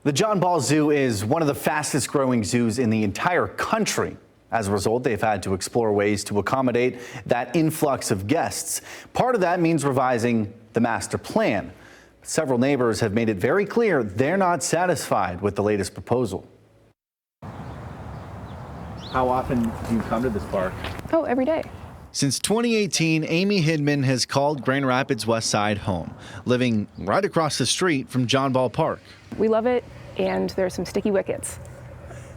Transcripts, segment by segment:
The John Ball Zoo is one of the fastest growing zoos in the entire country. As a result, they've had to explore ways to accommodate that influx of guests. Part of that means revising the master plan. Several neighbors have made it very clear they're not satisfied with the latest proposal. How often do you come to this park? Oh, every day. Since 2018, Amy Hidman has called Grand Rapids West Side home, living right across the street from John Ball Park. We love it, and there's some sticky wickets,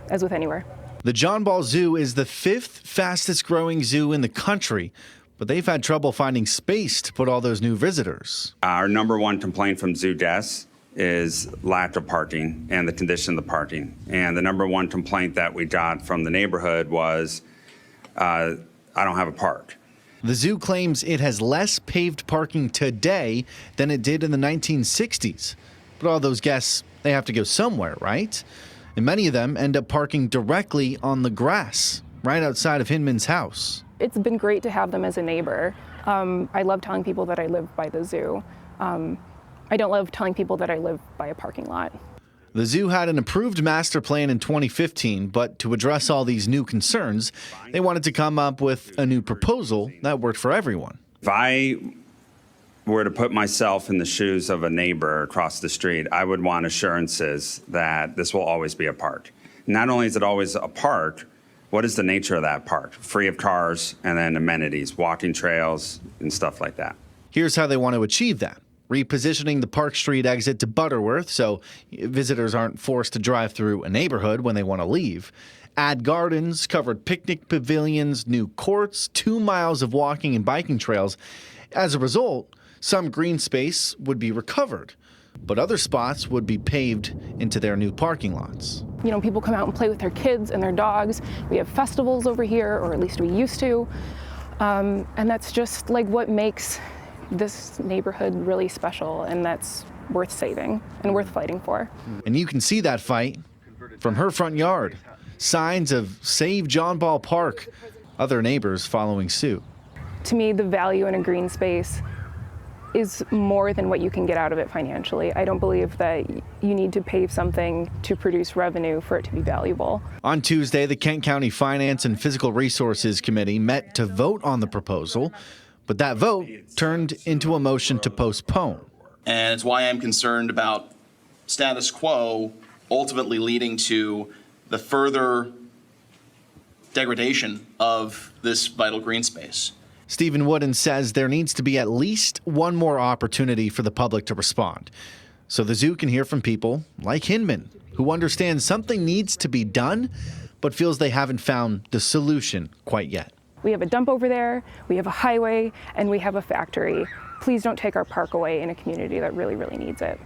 as with anywhere. The John Ball Zoo is the 5th fastest growing zoo in the country, but they've had trouble finding space to put all those new visitors. Our number one complaint from zoo guests is lack of parking and the condition of the parking. And the number one complaint that we got from the neighborhood was, I don't have a park. The zoo claims it has less paved parking today than it did in the 1960s. But all those guests, they have to go somewhere, right? And many of them end up parking directly on the grass, right outside of Hidman's house. It's been great to have them as a neighbor. I love telling people that I live by the zoo. I don't love telling people that I live by a parking lot. The zoo had an approved master plan in 2015, but to address all these new concerns, they wanted to come up with a new proposal that worked for everyone. If I were to put myself in the shoes of a neighbor across the street, I would want assurances that this will always be a park. Not only is it always a park, what is the nature of that park? Free of cars and then amenities, walking trails and stuff like that. Here's how they want to achieve that. Repositioning the Park Street exit to Butterworth so visitors aren't forced to drive through a neighborhood when they want to leave. Add gardens, covered picnic pavilions, new courts, 2 miles of walking and biking trails. As a result, some green space would be recovered, but other spots would be paved into their new parking lots. You know, people come out and play with their kids and their dogs. We have festivals over here, or at least we used to. And that's just like what makes this neighborhood really special, and that's worth saving and worth fighting for. And you can see that fight from her front yard. Signs of Save John Ball Park, other neighbors following suit. To me, the value in a green space is more than what you can get out of it financially. I don't believe that you need to pave something to produce revenue for it to be valuable. On Tuesday, the Kent County Finance and Physical Resources Committee met to vote on the proposal, but that vote turned into a motion to postpone. And it's why I'm concerned about status quo ultimately leading to the further degradation of this vital green space. Stephen Wooden says there needs to be at least one more opportunity for the public to respond, so the zoo can hear from people like Hidman, who understands something needs to be done, but feels they haven't found the solution quite yet. We have a dump over there, we have a highway, and we have a factory. Please don't take our park away in a community that really, really needs it.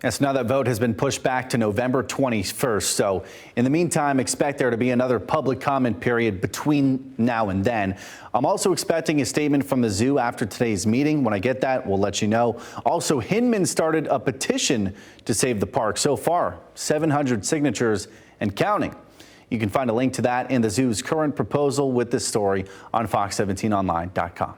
Yes, now that vote has been pushed back to November 21st. So in the meantime, expect there to be another public comment period between now and then. I'm also expecting a statement from the zoo after today's meeting. When I get that, we'll let you know. Also, Hidman started a petition to save the park. So far, 700 signatures and counting. You can find a link to that in the zoo's current proposal with this story on fox17online.com.